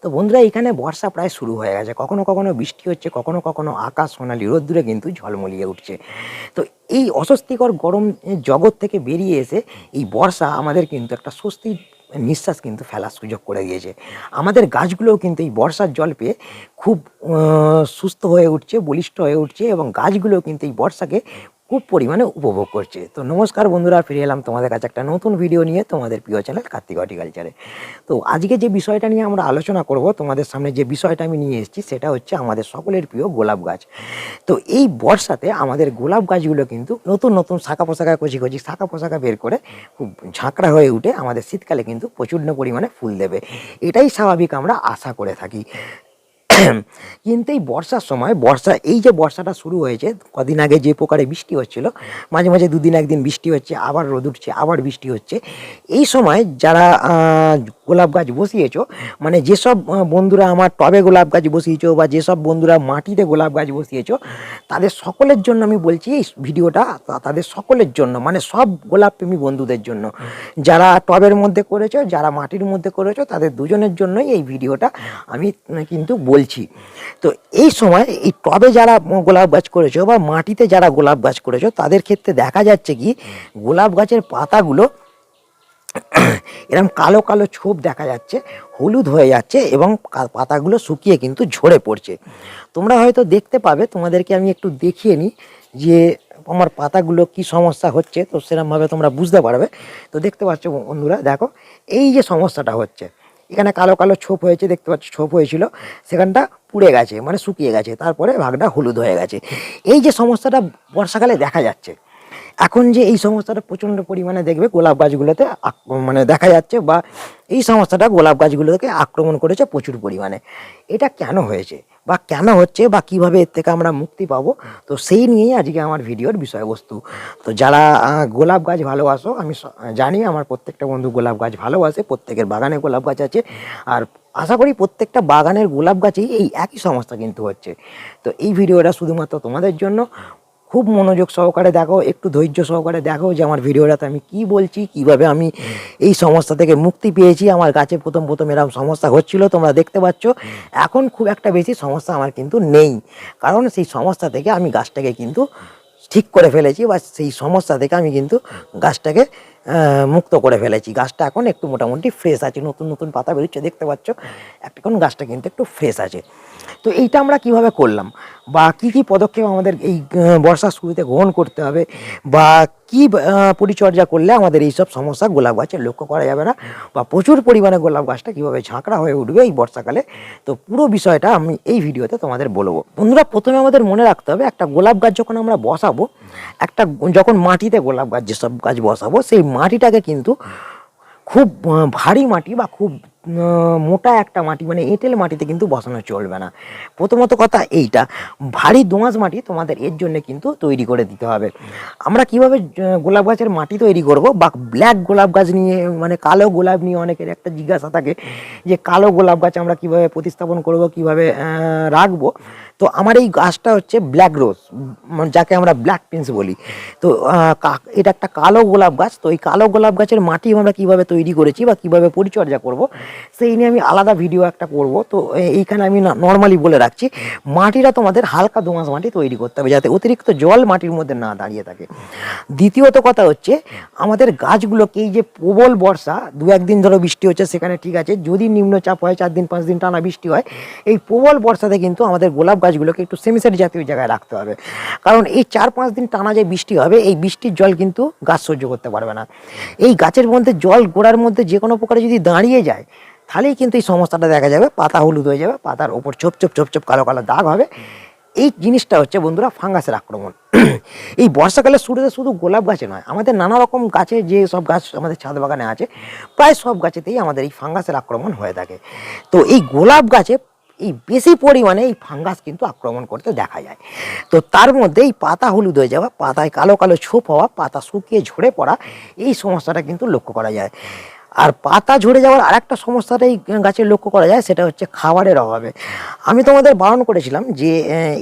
তো বন্ধুরা এখানে বর্ষা প্রায় শুরু হয়ে গেছে, কখনো কখনো বৃষ্টি হচ্ছে, কখনো কখনো আকাশ সোনালি রোদ্দুরে কিন্তু ঝলমলিয়ে উঠছে। তো এই অস্বস্তিকর গরম জগৎ থেকে বেরিয়ে এসে এই বর্ষা আমাদের কিন্তু একটা স্বস্তির নিঃশ্বাস কিন্তু ফেলার সুযোগ করে দিয়েছে। আমাদের গাছগুলোও কিন্তু এই বর্ষার জল পেয়ে খুব সুস্থ হয়ে উঠছে, বলিষ্ঠ হয়ে উঠছে, এবং গাছগুলোও কিন্তু এই বর্ষাকে খুব পরিমাণে উপভোগ করছে। তো নমস্কার বন্ধুরা, ফিরে এলাম তোমাদের কাছে একটা নতুন ভিডিও নিয়ে, তোমাদের প্রিয় চ্যানেল কার্তিক হর্টিকালচারে। তো আজকে যে বিষয়টা নিয়ে আমরা আলোচনা করব, তোমাদের সামনে যে বিষয়টা আমি নিয়ে এসেছি সেটা হচ্ছে আমাদের সকলের প্রিয় গোলাপ গাছ। তো এই বর্ষাতে আমাদের গোলাপ গাছগুলো কিন্তু নতুন নতুন শাখা পোশাখা, কচি কচি শাখা পোশাখা বের করে খুব ঝাঁকড়া হয়ে উঠে আমাদের শীতকালে কিন্তু প্রচণ্ড পরিমাণে ফুল দেবে, এটাই স্বাভাবিক আমরা আশা করে থাকি। কিন্তু এই বর্ষার সময় এই যে বর্ষাটা শুরু হয়েছে, কদিন আগে যে প্রকারে বৃষ্টি হচ্ছিল, মাঝে মাঝে দুদিন একদিন বৃষ্টি হচ্ছে, আবার রোদ উঠছে, আবার বৃষ্টি হচ্ছে। এই সময় যারা গোলাপ গাছ বসিয়েছো, মানে যেসব বন্ধুরা আমার টবে গোলাপ গাছ বসিয়েছো বা যেসব বন্ধুরা মাটিতে গোলাপ গাছ বসিয়েছো, তাদের সকলের জন্য আমি বলছি এই ভিডিওটা, তাদের সকলের জন্য, মানে সব গোলাপ প্রেমী বন্ধুদের জন্য, যারা টবের মধ্যে করেছো, যারা মাটির মধ্যে করেছো, তাদের দুজনের জন্যই এই ভিডিওটা আমি কিন্তু বলছি। তো এই সময় এই টবে যারা গোলাপ গাছ করেছো বা মাটিতে যারা গোলাপ গাছ করেছো, তাদের ক্ষেত্রে দেখা যাচ্ছে কি গোলাপ গাছের পাতাগুলো এরকম কালো কালো ছোপ দেখা যাচ্ছে, হলুদ হয়ে যাচ্ছে, এবং পাতাগুলো শুকিয়ে কিন্তু ঝরে পড়ছে। তোমরা হয়তো দেখতে পাবে, তোমাদেরকে আমি একটু দেখিয়ে নিই যে আমার পাতাগুলো কি সমস্যা হচ্ছে, তো সেরকমভাবে তোমরা বুঝতে পারবে। তো দেখতে পাচ্ছ বন্ধুরা, দেখো এই যে সমস্যাটা হচ্ছে, এখানে কালো কালো ছোপ হয়েছে, দেখতে পাচ্ছ ছোপ হয়েছিল, সেখানটা পুড়ে গেছে, মানে শুকিয়ে গেছে, তারপরে ভাগটা হলুদ হয়ে গেছে। এই যে সমস্যাটা বর্ষাকালে দেখা যাচ্ছে, এখন যে এই সমস্যাটা প্রচণ্ড পরিমাণে দেখবে গোলাপ গাছগুলোতে মানে দেখা যাচ্ছে, বা এই সমস্যাটা গোলাপ গাছগুলোকে আক্রমণ করেছে প্রচুর পরিমাণে। এটা কেন হয়েছে বা কেন হচ্ছে বা কিভাবে এর থেকে আমরা মুক্তি পাবো, তো সেই নিয়েই আজকে আমার ভিডিওর বিষয়বস্তু। তো যারা গোলাপ গাছ ভালোবাসো, আমি জানি আমার প্রত্যেকটা বন্ধু গোলাপ গাছ ভালোবাসে, প্রত্যেকের বাগানে গোলাপ গাছ আছে, আর আশা করি প্রত্যেকটা বাগানের গোলাপ গাছেই এই একই সমস্যা কিন্তু হচ্ছে। তো এই ভিডিওটা শুধুমাত্র তোমাদের জন্য, খুব মনোযোগ সহকারে দেখো, একটু ধৈর্য সহকারে দেখো যে আমার ভিডিওটাতে আমি কি বলছি, কিভাবে আমি এই সমস্যা থেকে মুক্তি পেয়েছি। আমার গাছে প্রথম প্রথম এরকম সমস্যা হচ্ছিল, তোমরা দেখতে পাচ্ছ, এখন খুব একটা বেশি সমস্যা আমার কিন্তু নেই, কারণ সেই সমস্যা থেকে আমি গাছটাকে কিন্তু ঠিক করে ফেলেছি, বা সেই সমস্যা থেকে আমি কিন্তু গাছটাকে মুক্ত করে ফেলেছি। গাছটা এখন একটু মোটামুটি ফ্রেশ আছে, নতুন নতুন পাতা বেরোচ্ছে, দেখতে পাচ্ছ, এখন গাছটা কিন্তু একটু ফ্রেশ আছে। তো এইটা আমরা কিভাবে করলাম, বা কি কি পদক্ষেপ আমাদের এই বর্ষার শুরুতে গ্রহণ করতে হবে, বা কি পরিচর্যা করলে আমাদের এইসব সমস্যা গোলাপ গাছে লক্ষ্য করা যাবে না, বা প্রচুর পরিমাণে গোলাপ গাছটা কীভাবে ঝাঁকড়া হয়ে উঠবে এই বর্ষাকালে, তো পুরো বিষয়টা আমি এই ভিডিওতে তোমাদের বলবো। বন্ধুরা, প্রথমে আমাদের মনে রাখতে হবে, একটা গোলাপ গাছ যখন আমরা বসাবো, যখন মাটিতে গোলাপ গাছ যেসব গাছ বসাবো, সেই মাটিটাকে কিন্তু খুব ভারী মাটি বা খুব মোটা একটা মাটি, মানে এঁটেল মাটিতে কিন্তু বসানো চলবে না। প্রথমত কথা এইটা, ভারী দোআঁশ মাটি তোমাদের এর জন্য কিন্তু তৈরি করে দিতে হবে। আমরা কিভাবে গোলাপ গাছের মাটি তৈরি করব, বা ব্ল্যাক গোলাপ গাছ নিয়ে, মানে কালো গোলাপ নিয়ে অনেকের একটা জিজ্ঞাসা থাকে যে কালো গোলাপ গাছ আমরা কিভাবে প্রতিস্থাপন করব, কিভাবে রাখবো। তো আমার এই গাছটা হচ্ছে ব্ল্যাক রোজ, যাকে আমরা ব্ল্যাক প্রিন্স বলি। তো এটা একটা কালো গোলাপ গাছ। তো এই কালো গোলাপ গাছের মাটি আমরা কিভাবে তৈরি করেছি বা কিভাবে পরিচর্যা করব, সেই নিয়ে আমি আলাদা ভিডিও একটা করব। তো এইখানে আমি নর্মালি বলে রাখছি, মাটিটা তোমাদের হালকা দোআঁশ মাটি তৈরি করতে হবে, যাতে অতিরিক্ত জল মাটির মধ্যে না দাঁড়িয়ে থাকে। দ্বিতীয়ত কথা হচ্ছে, আমাদের গাছগুলোকে এই যে প্রবল বর্ষা, দু একদিন ধরে বৃষ্টি হচ্ছে, সেখানে ঠিক আছে, যদি নিম্নচাপ হয় 4 দিন 5 দিন টানা বৃষ্টি হয়, এই প্রবল বর্ষাতে কিন্তু আমাদের গোলাপ গাছগুলোকে একটু সেমিসেট জাতীয় জায়গায় রাখতে হবে। কারণ এই 4-5 দিন টানা যে বৃষ্টি হবে, এই বৃষ্টির জল কিন্তু গাছ সহ্য করতে পারবে না। এই গাছের মধ্যে জল গোড়ার মধ্যে যে কোনো প্রকারে যদি দাঁড়িয়ে যায়, তাহলেই কিন্তু এই সমস্যাটা দেখা যাবে, পাতা হলুদ হয়ে যাবে, পাতার ওপর ছোপ ছোপ ছোপ ছোপ কালো কালো দাগ হবে। এই জিনিসটা হচ্ছে বন্ধুরা ফাঙ্গাসের আক্রমণ। এই বর্ষাকালের শুরুতে শুধু গোলাপ গাছে নয়, আমাদের নানা রকম গাছে, যে সব গাছ আমাদের ছাদ বাগানে আছে, প্রায় সব গাছেতেই আমাদের এই ফাঙ্গাসের আক্রমণ হয়ে থাকে। তো এই গোলাপ গাছে এই বেশি পরিমাণে এই ফাঙ্গাস কিন্তু আক্রমণ করতে দেখা যায়। তো তার মধ্যে এই পাতা হলুদ হয়ে যাওয়া, পাতায় কালো কালো ছোপ হওয়া, পাতা শুকিয়ে ঝরে পড়া, এই সমস্যাটা কিন্তু লক্ষ্য করা যায়। আর পাতা ঝরে যাওয়ার আরেকটা সমস্যাটাই গাছের লক্ষ্য করা যায়, সেটা হচ্ছে খাবারের অভাবে। আমি তোমাদের বারণ করেছিলাম যে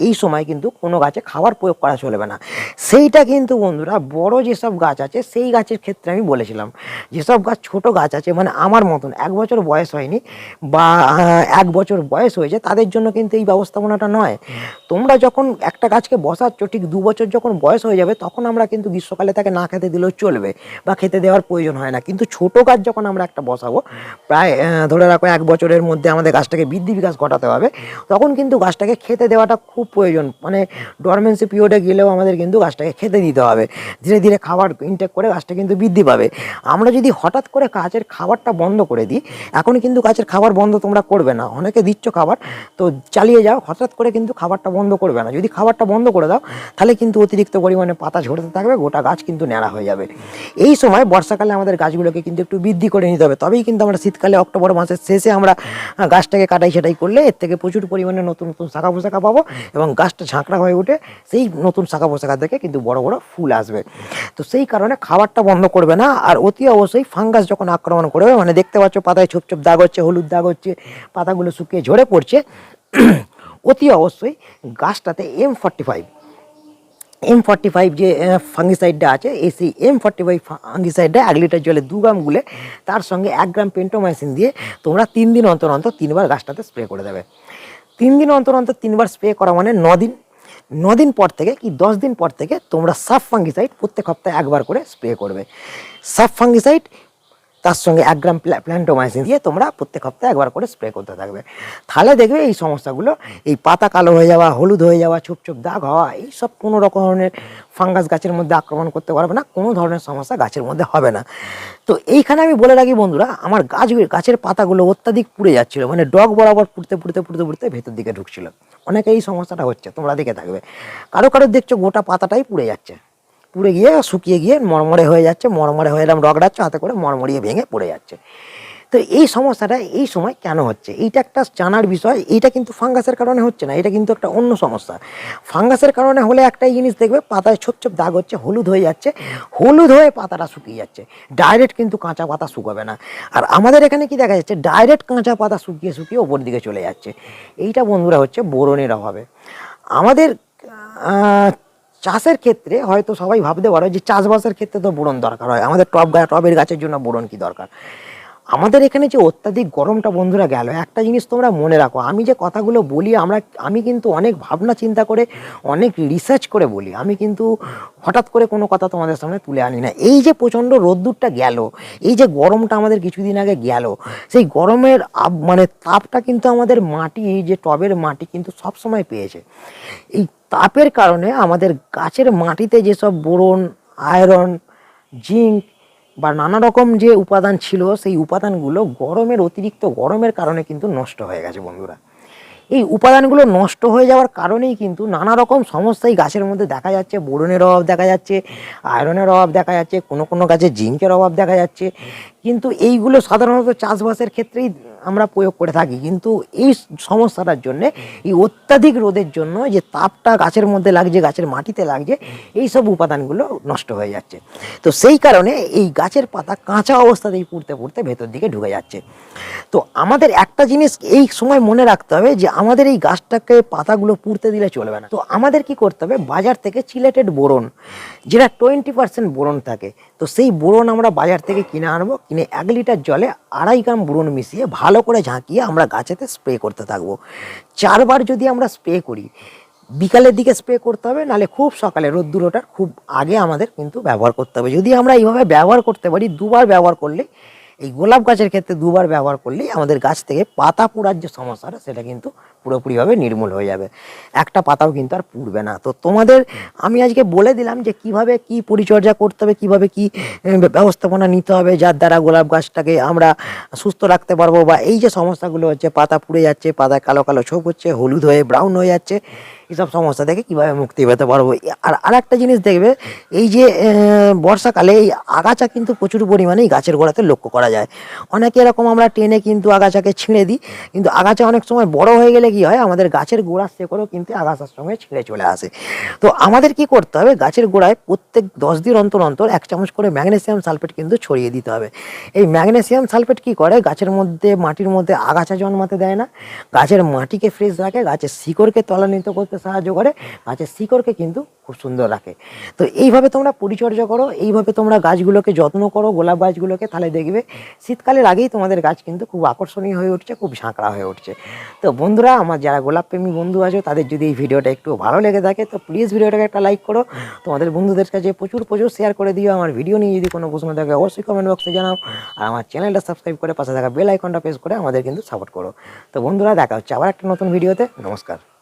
এই সময় কিন্তু কোনো গাছে খাবার প্রয়োগ করা চলবে না। সেইটা কিন্তু বন্ধুরা বড় যেসব গাছ আছে সেই গাছের ক্ষেত্রে আমি বলেছিলাম। যেসব গাছ ছোট গাছ আছে, মানে আমার মতন 1 বছর বয়স হয়নি বা 1 বছর বয়স হয়েছে, তাদের জন্য কিন্তু এই ব্যবস্থাপনাটা নয়। তোমরা যখন একটা গাছকে বসাচ্ছ, ঠিক 2 বছর যখন বয়স হয়ে যাবে, তখন আমরা কিন্তু গ্রীষ্মকালে তাকে না খেতে দিলেও চলবে বা খেতে দেওয়ার প্রয়োজন হয় না। কিন্তু ছোট গাছ যখন আমরা একটা বসাবো, প্রায় ধরে রাখো 1 বছরের মধ্যে আমাদের গাছটাকে বৃদ্ধি বিকাশ ঘটাতে হবে, তখন কিন্তু গাছটাকে খেতে দেওয়াটা খুব প্রয়োজন। মানে ডরমেন্সি পিরিয়ডে গেলেও আমাদের কিন্তু গাছটাকে খেতে দিতে হবে। ধীরে ধীরে খাবার ইনটেক করে গাছটা কিন্তু বৃদ্ধি পাবে। আমরা যদি হঠাৎ করে গাছের খাবারটা বন্ধ করে দিই, এখন কিন্তু গাছের খাবার বন্ধ তোমরা করবে না, অনেকে দিচ্ছ খাবার, তো চালিয়ে যাও, হঠাৎ করে কিন্তু খাবারটা বন্ধ করবে না। যদি খাবারটা বন্ধ করে দাও, তাহলে কিন্তু অতিরিক্ত পরিমাণে পাতা ঝরতে থাকবে, গোটা গাছ কিন্তু ন্যাড়া হয়ে যাবে। এই সময় বর্ষাকালে আমাদের গাছগুলোকে কিন্তু একটু বৃদ্ধি করে নিতে হবে, তবেই কিন্তু আমরা শীতকালে অক্টোবর মাসের শেষে আমরা গাছটাকে কাটাই সেটাই করলে এর থেকে প্রচুর পরিমাণে নতুন নতুন শাখা পোশাখা পাবো এবং গাছটা ঝাঁকড়া হয়ে উঠে সেই নতুন শাখা পোশাখা থেকে কিন্তু বড় বড় ফুল আসবে। তো সেই কারণে খাবারটা বন্ধ করবে না। আর অতি অবশ্যই ফাঙ্গাস যখন আক্রমণ করবে, মানে দেখতে পাচ্ছ পাতায় ছোপ ছোপ দাগ হচ্ছে, হলুদ দাগ হচ্ছে, পাতাগুলো শুকিয়ে ঝরে পড়ছে, অতি অবশ্যই গাছটাতে M45 যে ফাঙ্গিসাইডটা আছে, সেই M45 ফাঙ্গিসাইডটা 1 লিটার জলে 2 গ্রাম গুলে তার সঙ্গে 1 গ্রাম পেন্টোমাইসিন দিয়ে তোমরা 3 দিন অন্তর অন্তর 3বার গাছটাতে স্প্রে করে দেবে। 3 দিন অন্তর অন্তর 3বার স্প্রে করা মানে 9 দিন পর থেকে কি 10 দিন পর থেকে তোমরা সাব ফাঙ্গিসাইড প্রত্যেক সপ্তাহে 1বার করে স্প্রে করবে। সাব ফাঙ্গিসাইড তার সঙ্গে 1 গ্রাম প্ল্যান্টোমাইসিন দিয়ে তোমরা প্রত্যেক সপ্তাহে 1বার করে স্প্রে করতে থাকবে। তাহলে দেখবে এই সমস্যাগুলো, এই পাতা কালো হয়ে যাওয়া, হলুদ হয়ে যাওয়া, ছোপ ছোপ দাগ হওয়া, এইসব কোনো রকমের ফাঙ্গাস গাছের মধ্যে আক্রমণ করতে পারবে না, কোনো ধরনের সমস্যা গাছের মধ্যে হবে না। তো এইখানে আমি বলে রাখি বন্ধুরা, আমার গাছের পাতাগুলো অত্যাধিক পুড়ে যাচ্ছিলো, মানে ডগ বরাবর পুড়তে ভেতর দিকে ঢুকছিল। অনেকে এই সমস্যাটা হচ্ছে, তোমরা দেখে থাকবে। কারো দেখছো গোটা পাতাটাই পুড়ে যাচ্ছে, পুড়ে গিয়ে শুকিয়ে গিয়ে মরমরে হয়ে যাচ্ছে, মরমরে হয়ে এরকম রগড়াচ্ছে, হাতে করে মরমরিয়ে ভেঙে পড়ে যাচ্ছে। তো এই সমস্যাটা এই সময় কেন হচ্ছে, এইটা একটা জানার বিষয়। এইটা কিন্তু ফাঙ্গাসের কারণে হচ্ছে না, এটা কিন্তু একটা অন্য সমস্যা। ফাঙ্গাসের কারণে হলে একটাই জিনিস দেখবে, পাতায় ছোপ ছোপ দাগ হচ্ছে, হলুদ হয়ে যাচ্ছে, হলুদ হয়ে পাতাটা শুকিয়ে যাচ্ছে। ডাইরেক্ট কিন্তু কাঁচা পাতা শুকাবে না। আর আমাদের এখানে কি দেখা যাচ্ছে, ডাইরেক্ট কাঁচা পাতা শুকিয়ে ওপর দিকে চলে যাচ্ছে। এইটা বন্ধুরা হচ্ছে বোরনের অভাবে। আমাদের চাষের ক্ষেত্রে হয়তো সবাই ভাবতে পারো যে চাষবাসের ক্ষেত্রে তো বোরন দরকার হয়, আমাদের টবের গাছের জন্য বোরন কি দরকার। আমাদের এখানে যে অত্যাধিক গরমটা বন্ধুরা গেল, একটা জিনিস তোমরা মনে রাখো, আমি যে কথাগুলো বলি আমি কিন্তু অনেক ভাবনা চিন্তা করে, অনেক রিসার্চ করে বলি। আমি কিন্তু হঠাৎ করে কোনো কথা তোমাদের সামনে তুলে আনি না। এই যে প্রচণ্ড রোদ্দুরটা গেল, এই যে গরমটা আমাদের কিছুদিন আগে গেল, সেই গরমের মানে তাপটা কিন্তু আমাদের মাটি, এই যে টবের মাটি কিন্তু সবসময় পেয়েছে। এই তাপের কারণে আমাদের গাছের মাটিতে যেসব বোরন, আয়রন, জিঙ্ক বা নানা রকম যে উপাদান ছিল, সেই উপাদানগুলো অতিরিক্ত গরমের কারণে কিন্তু নষ্ট হয়ে গেছে বন্ধুরা। এই উপাদানগুলো নষ্ট হয়ে যাওয়ার কারণেই কিন্তু নানা রকম সমস্যাই গাছের মধ্যে দেখা যাচ্ছে। বোরনের অভাব দেখা যাচ্ছে, আয়রনের অভাব দেখা যাচ্ছে, কোনো গাছে জিঙ্কের অভাব দেখা যাচ্ছে। কিন্তু এইগুলো সাধারণত চাষবাসের ক্ষেত্রেই আমরা প্রয়োগ করে থাকি। কিন্তু এই সমস্যাটার জন্যে, এই অত্যাধিক রোদের জন্য যে তাপটা গাছের মধ্যে লাগছে, গাছের মাটিতে লাগছে, এই সব উপাদানগুলো নষ্ট হয়ে যাচ্ছে। তো সেই কারণে এই গাছের পাতা কাঁচা অবস্থাতেই পুড়তে ভেতর দিকে ঢুকে যাচ্ছে। তো আমাদের একটা জিনিস এই সময় মনে রাখতে হবে যে আমাদের এই গাছটাকে পাতাগুলো পুড়তে দিলে চলবে না। তো আমাদের কি করতে হবে, বাজার থেকে চিলেটেড বোরন, যেটা 20% বোরন থাকে, তো সেই বোরন আমরা বাজার থেকে কিনে আনবো। কিনে 1 লিটার জলে 2.5 গ্রাম বোরন মিশিয়ে ভালো করে ঝাঁকিয়ে আমরা গাছেতে স্প্রে করতে থাকবো। 4বার যদি আমরা স্প্রে করি, বিকালের দিকে স্প্রে করতে হবে, নাহলে খুব সকালে রোদ্দুর ওঠার খুব আগে আমাদের কিন্তু ব্যবহার করতে হবে। যদি আমরা এইভাবে ব্যবহার করতে পারি, 2বার ব্যবহার করলে, এই গোলাপ গাছের ক্ষেত্রে 2বার ব্যবহার করলেই আমাদের গাছ থেকে পাতা পোড়ার যে সমস্যাটা, সেটা কিন্তু পুরোপুরিভাবে নির্মূল হয়ে যাবে। একটা পাতাও কিন্তু আর পুড়বে না। তো তোমাদের আমি আজকে বলে দিলাম যে কিভাবে কি পরিচর্যা করতে হবে, কিভাবে কি ব্যবস্থাপনা নিতে হবে, যার দ্বারা গোলাপ গাছটাকে আমরা সুস্থ রাখতে পারবো। বা এই যে সমস্যাগুলো হচ্ছে, পাতা পুড়ে যাচ্ছে, পাতায় কালো কালো ছোপ হচ্ছে, হলুদ হয়ে ব্রাউন হয়ে যাচ্ছে, এইসব সমস্যা থেকে কীভাবে মুক্তি পেতে পারবো। আর একটা জিনিস দেখবে, এই যে বর্ষাকালে এই আগাছা কিন্তু প্রচুর পরিমাণে এই গাছের গোড়াতে লক্ষ্য করা যায়। অনেকে এরকম আমরা টেনে কিন্তু আগাছাকে ছিঁড়ে দিই, কিন্তু আগাছা অনেক সময় বড় হয়ে গেলে কি হয়, আমাদের গাছের গোড়ার শেকড়ও কিন্তু আগাছার সঙ্গে ছিঁড়ে চলে আসে। তো আমাদের কি করতে হবে, গাছের গোড়ায় প্রত্যেক 10 দিন অন্তর অন্তর 1 চামচ করে ম্যাগনেসিয়াম সালফেট কিন্তু ছড়িয়ে দিতে হবে। এই ম্যাগনেসিয়াম সালফেট কি করে, গাছের মধ্যে মাটির মধ্যে আগাছা জন্মাতে দেয় না, গাছের মাটিকে ফ্রেশ রাখে, গাছের শিকড়কে ত্বরান্বিত করতে সাহায্য করে, গাছের শিকড়কে কিন্তু খুব সুন্দর রাখে। তো এইভাবে তোমরা পরিচর্যা করো, এইভাবে তোমরা গাছগুলোকে যত্ন করো, গোলাপ গাছগুলোকে, তাহলে দেখবে শীতকালের আগেই তোমাদের গাছ কিন্তু খুব আকর্ষণীয় হয়ে উঠছে, খুব ঝাঁকড়া হয়ে উঠছে। তো বন্ধুরা, আমার যারা গোলাপ প্রেমী বন্ধু আছে তাদের যদি এই ভিডিওটা একটু ভালো লেগে থাকে তো প্লিজ ভিডিওটাকে একটা লাইক করো, তোমাদের বন্ধুদের কাছে প্রচুর শেয়ার করে দিও। আমার ভিডিও নিয়ে যদি কোনো প্রশ্ন থাকে অবশ্যই কমেন্ট বক্সে জানাও, আর আমার চ্যানেলটা সাবস্ক্রাইব করে পাশে থাকা বেল আইকনটা প্রেস করে আমাদের কিন্তু সাপোর্ট করো। তো বন্ধুরা, দেখা হচ্ছে আবার একটা নতুন ভিডিওতে। নমস্কার।